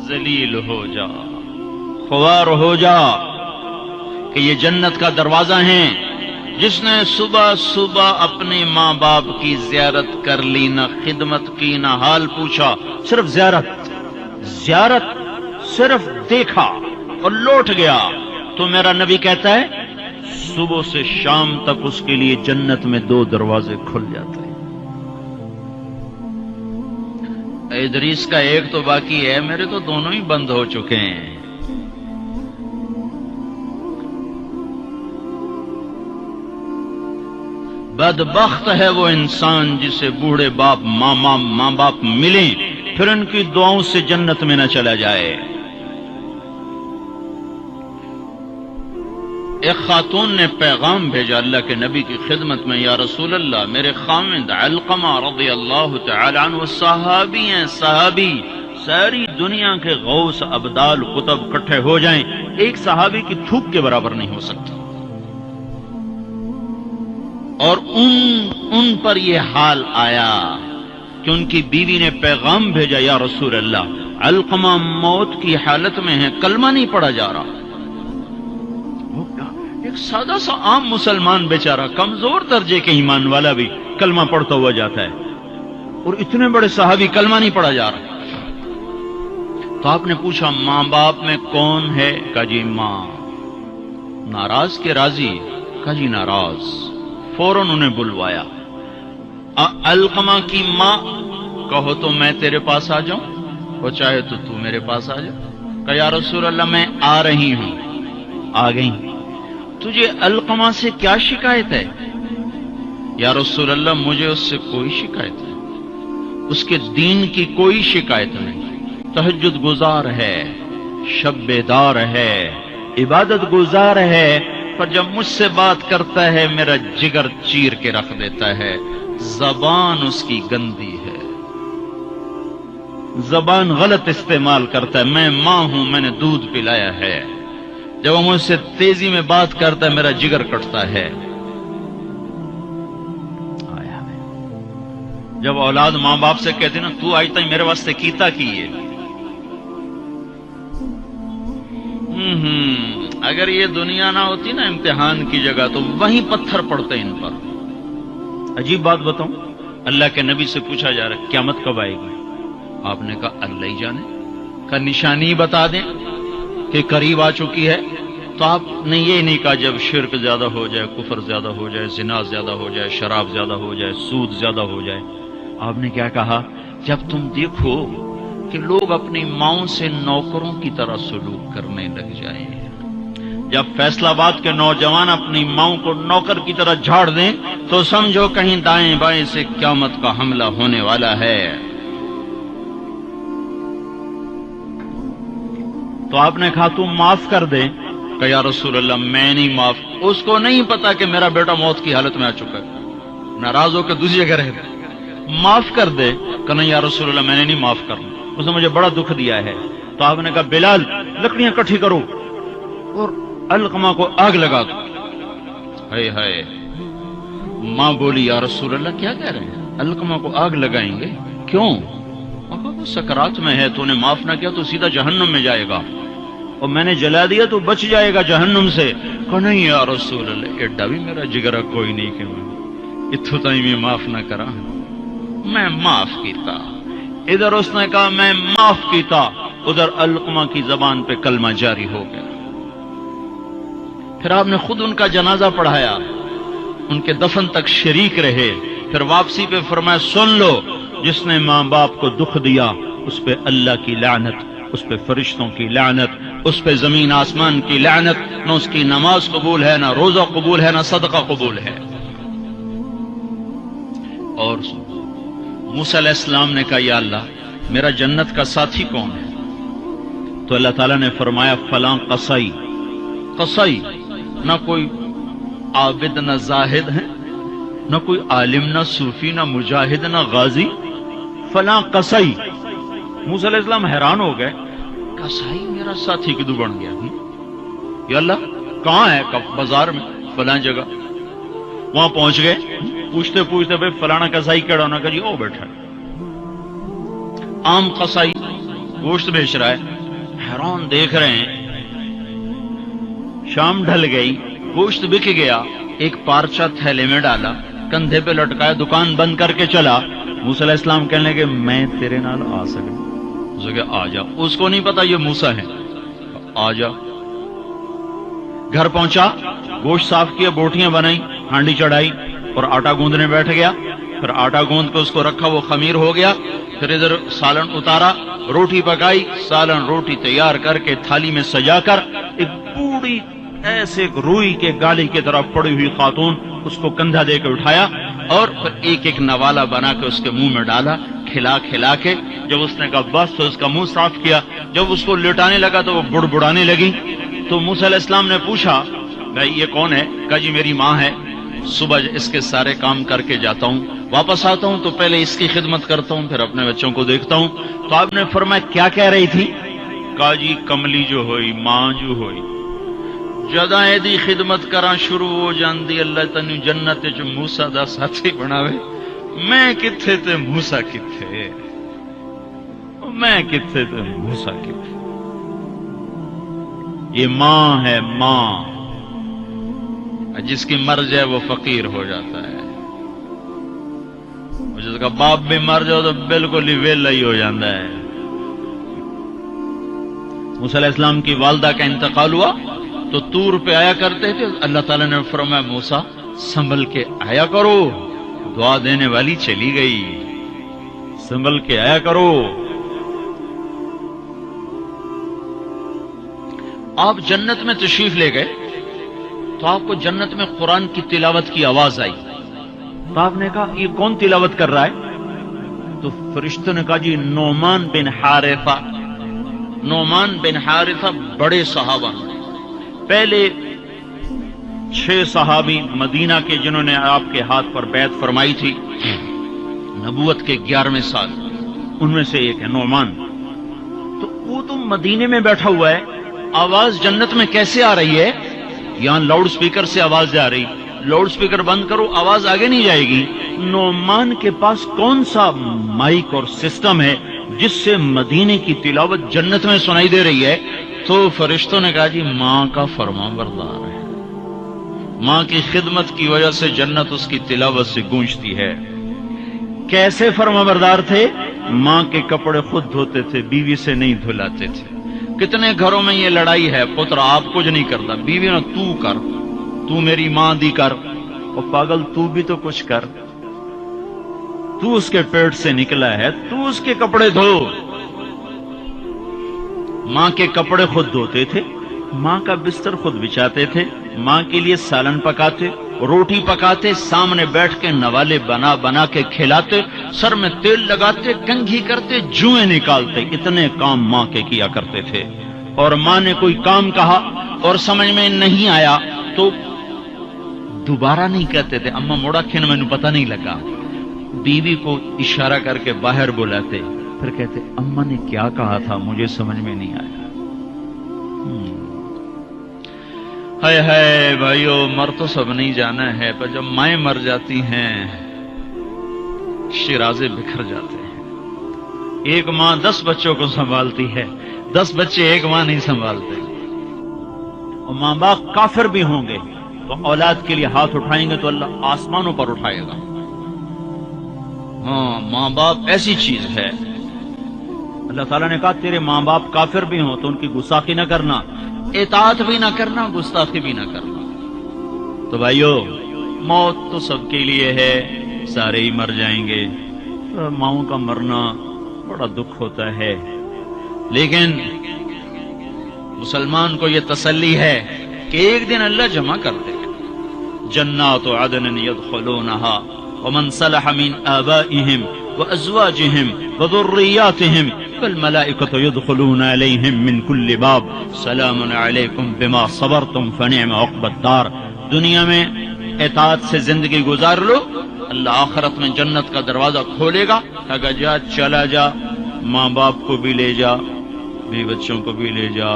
ذلیل ہو جا، خوار ہو جا کہ یہ جنت کا دروازہ ہے۔ جس نے صبح صبح اپنے ماں باپ کی زیارت کر لی، نہ خدمت کی نہ حال پوچھا، صرف زیارت صرف دیکھا اور لوٹ گیا، تو میرا نبی کہتا ہے صبح سے شام تک اس کے لیے جنت میں 2 دروازے کھل جاتے ہیں۔ ادریس کا ایک تو باقی ہے، میرے تو دونوں ہی بند ہو چکے ہیں۔ بدبخت ہے وہ انسان جسے بوڑھے باپ ماں باپ ملیں پھر ان کی دعاؤں سے جنت میں نہ چلا جائے۔ ایک خاتون نے پیغام بھیجا اللہ کے نبی کی خدمت میں، یا رسول اللہ، میرے خاوند علقمہ رضی اللہ تعالی عنہ صحابی ہیں، صحابی، ساری دنیا کے غوث ابدال قطب اکٹھے ہو جائیں، ایک صحابی کی تھوک کے برابر نہیں ہو سکتا۔ اور ان پر یہ حال آیا کہ ان کی بیوی نے پیغام بھیجا، یا رسول اللہ، علقمہ موت کی حالت میں ہے، کلمہ نہیں پڑھا جا رہا۔ ایک سادہ سا عام مسلمان بیچارہ، کمزور درجے کے ایمان والا بھی کلمہ پڑھتا ہوا جاتا ہے، اور اتنے بڑے صحابی کلمہ نہیں پڑھا جا رہا۔ تو آپ نے پوچھا ماں باپ میں کون ہے؟ کہا جی ماں۔ ناراض کے راضی؟ کہا جی ناراض۔ فوراً انہیں بلوایا۔ علقمہ کی ماں، کہو تو میں تیرے پاس آ جاؤں، اور چاہے تو میرے پاس آ جا۔ کہا یا رسول اللہ میں آ رہی ہوں۔ آ گئی۔ تجھے علقمہ سے کیا شکایت ہے؟ یا رسول اللہ مجھے اس سے کوئی شکایت نہیں، اس کے دین کی کوئی شکایت نہیں، تہجد گزار ہے، شب بیدار ہے، عبادت گزار ہے، پر جب مجھ سے بات کرتا ہے میرا جگر چیر کے رکھ دیتا ہے، زبان اس کی گندی ہے، زبان غلط استعمال کرتا ہے۔ میں ماں ہوں، میں نے دودھ پلایا ہے، جب وہ مجھ سے تیزی میں بات کرتا ہے میرا جگر کٹتا ہے۔ جب اولاد ماں باپ سے کہتے نا تو آج تک میرے واسطے کیتا کی ہے، اگر یہ دنیا نہ ہوتی نا امتحان کی جگہ تو وہیں پتھر پڑتے ان پر۔ عجیب بات بتاؤں، اللہ کے نبی سے پوچھا جا رہا ہے قیامت کب آئے گی؟ آپ نے کہا اللہ ہی جانے، کا نشانی بتا دیں کہ قریب آ چکی ہے؟ تو آپ نے یہ نہیں کہا جب شرک زیادہ ہو جائے، کفر زیادہ ہو جائے، زنا زیادہ ہو جائے، شراب زیادہ ہو جائے، سود زیادہ ہو جائے۔ آپ نے کیا کہا؟ جب تم دیکھو کہ لوگ اپنی ماؤں سے نوکروں کی طرح سلوک کرنے لگ جائیں، جب فیصلہ آباد کے نوجوان اپنی ماؤں کو نوکر کی طرح جھاڑ دیں تو سمجھو کہیں دائیں بائیں سے قیامت کا حملہ ہونے والا ہے۔ تو آپ نے کہا تم معاف کر دے؟ کہ یا رسول اللہ میں نہیں معاف۔ اس کو نہیں پتا کہ میرا بیٹا موت کی حالت میں آ چکا ہے، ناراض ہو کے دوسری جگہ رہتا ہے۔ معاف کر دے؟ کہ نہیں یا رسول اللہ میں نے نہیں معاف کرنا، اس نے مجھے بڑا دکھ دیا ہے۔ تو آپ نے کہا بلال لکڑیاں اکٹھی کرو اور علقمہ کو آگ لگا دو۔ ہائے ہائے، ماں بولی یا رسول اللہ کیا کہہ رہے ہیں، علقمہ کو آگ لگائیں گے؟ کیوں؟ وہ سکرات میں ہے، تو نے معاف نہ کیا تو سیدھا جہنم میں جائے گا، اور میں نے جلا دیا تو بچ جائے گا جہنم سے۔ کہ نہیں یا رسول اللہ ایڈا بھی میرا جگرا کوئی نہیں کہ میں اتھو تائیں میں معاف نہ کرا، میں معاف کیتا۔ ادھر اس نے کہا میں معاف کیتا، ادھر علقمہ کی زبان پہ کلمہ جاری ہو گیا۔ پھر آپ نے خود ان کا جنازہ پڑھایا، ان کے دفن تک شریک رہے، پھر واپسی پہ فرمایا سن لو، جس نے ماں باپ کو دکھ دیا اس پہ اللہ کی لعنت، اس پہ فرشتوں کی لعنت، اس پہ زمین آسمان کی لعنت، نہ اس کی نماز قبول ہے، نہ روزہ قبول ہے، نہ صدقہ قبول ہے۔ اور موسیٰ علیہ السلام نے کہا یا اللہ میرا جنت کا ساتھی کون ہے؟ تو اللہ تعالیٰ نے فرمایا فلاں قصائی۔ قصائی نہ کوئی عابد نہ زاہد ہے، نہ کوئی عالم نہ صوفی نہ مجاہد نہ غازی، فلاں قصائی۔ موسیٰ علیہ السلام حیران ہو گئے، قصائی میرا ساتھی کدو بن گیا؟ یا اللہ کہاں ہے؟ بازار میں فلاں جگہ۔ وہاں پہنچ گئے، پوچھتے پوچھتے بھائی فلانا قصائی کہڑا ہونا؟ کہ جی او بیٹھا ہے۔ عام قصائی گوشت بیچ رہا ہے، हैरान देख रहे हैं। शाम ढल गई, गोश्त बिक गया, एक पारचा थैले में डाला, कंधे पे लटकाया, दुकान बंद करके चला। मूसा अलैहिस्सलाम कहने लगे मैं तेरे नाल आ सकता? उसने कहा आ जा। उसको नहीं पता ये मूसा है। आ जा। घर पहुंचा, गोश्त साफ किया, बोटियां बनाई, हांडी चढ़ाई और आटा गूंदने बैठ गया। फिर आटा गूंद के उसको रखा, वो खमीर हो गया। फिर इधर सालन उतारा, रोटी पकाई, सालन रोटी तैयार करके थाली में सजाकर एक बूढ़ी ऐसे रुई के गाली की तरफ पड़ी हुई खातून, उसको कंधा दे के उठाया और फिर एक एक नवाला बना के उसके मुंह में डाला, खिला खिला के। जब उसने कहा बस तो उसका मुंह साफ किया। जब उसको लिटाने लगा तो वो बुड़बुड़ाने लगी। तो मूसा अलैहिस्सलाम ने पूछा भाई ये कौन है? कहा जी मेरी माँ है, सुबह इसके सारे काम करके जाता हूँ, वापस आता हूँ तो पहले इसकी खिदमत करता हूँ, फिर अपने बच्चों को देखता हूँ। तो आपने फरमाया क्या कह रही थी? कहा जी कमली जो होई, मां जो होई, जदा एदी खिदमत करा शुरू हो जाती, अल्लाह तैनू जन्नत च मूसा दा साथी बनावे। मैं किथे ते मूसा किथे, मैं किथे ते मूसा किथे। ये मां है, मां। जिसकी मर जाए वो फकीर हो जाता है, जिसका बाप भी मर जाओ तो बिल्कुल ही वेला ही हो जाता है। मूसा अलैहिस्सलाम की वालदा का इंतकाल हुआ तो तूर पे आया करते थे। अल्लाह ताला ने फरमाया मूसा संभल के आया करो, दुआ देने वाली चली गई, संभल के आया करो। आप जन्नत में तशरीफ ले गए तो आपको जन्नत में कुरान की तिलावत की आवाज आई। तो आपने कहा ये कौन तिलावत कर रहा है? तो फरिश्तों ने कहा जी नोमान बिन हारिसा। नोमान बिन हारिसा बड़े सहाबा, पहले 6 सहाबी मदीना के जिन्होंने आपके हाथ पर बैत फरमाई थी नबूवत के 11वें साल, उनमें से एक है नोमान। तो वो तो मदीने में बैठा हुआ है, आवाज जन्नत में कैसे आ रही है? यहां लाउड स्पीकर से आवाज आ रही, लाउड स्पीकर बंद करो आवाज आगे नहीं जाएगी। नोमान के पास कौन सा माइक और सिस्टम है जिससे मदीने की तिलावत जन्नत में सुनाई दे रही है? तो फरिश्तों ने कहा जी मां का फरमाबरदार है, मां की खिदमत की वजह से जन्नत उसकी तिलावत से गूंजती है। कैसे फरमाबरदार थे? मां के कपड़े खुद धोते थे, बीवी से नहीं धुलाते थे। कितने घरों में ये लड़ाई है, पुत्र आप कुछ नहीं करता, बीवी ना तू कर, तू मेरी मां दी कर, और पागल तू भी तो कुछ कर, तू उसके पेट से निकला है, तू उसके कपड़े धो। मां के कपड़े खुद धोते थे, मां का बिस्तर खुद बिछाते थे, मां के लिए सालन पकाते, रोटी पकाते, सामने बैठ के नवाले बना बना के खिलाते, सर में तेल लगाते, कंघी करते, जुएं निकालते। इतने काम मां के किया करते थे। और मां ने कोई काम कहा और समझ में नहीं आया तो दोबारा नहीं कहते थे अम्मा मोड़ा खिन मैनू पता नहीं लगा, बीवी को इशारा करके बाहर बुलाते, फिर कहते अम्मा ने क्या कहा था मुझे समझ में नहीं आया। हाय हाय भाइयों, मर तो सब नहीं जाना है, पर जब माएं मर जाती हैं शिराजे बिखर जाते हैं। एक मां 10 बच्चों को संभालती है, 10 बच्चे एक मां नहीं संभालते। और मां बाप काफिर भी होंगे तो औलाद के लिए हाथ उठाएंगे तो अल्लाह आसमानों पर उठाएगा। हाँ, मां बाप ऐसी चीज है। अल्लाह ताला ने कहा तेरे मां बाप काफिर भी हों तो उनकी गुस्ताखी न करना, इताअत भी ना करना, गुस्ताखी भी ना करना। तो भाइयों, मौत तो सबके लिए है, सारे ही मर जाएंगे। तो माओं का मरना बड़ा दुख होता है, लेकिन मुसलमान को यह तसल्ली है कि एक दिन अल्लाह जमा कर देगा। जन्नातु अदन यदखुलूनहा वमन सलह मिन आबाइहिम व अज़वाजिहिम व ज़ुर्रिय्यातिहिम वल मलाइकतु यदखुलूना अलैहिम मिन कुल्लि बाब सलामुन अलैकुम बिमा सबरतुम फनिअम उक़बद्दार। दुनिया में इताअत से जिंदगी गुजार लो, अल्लाह आखिरत में जन्नत का दरवाजा खोलेगा, कहेगा जा चला जा, माँ बाप को भी ले जा, बीवी बच्चों को भी ले जा।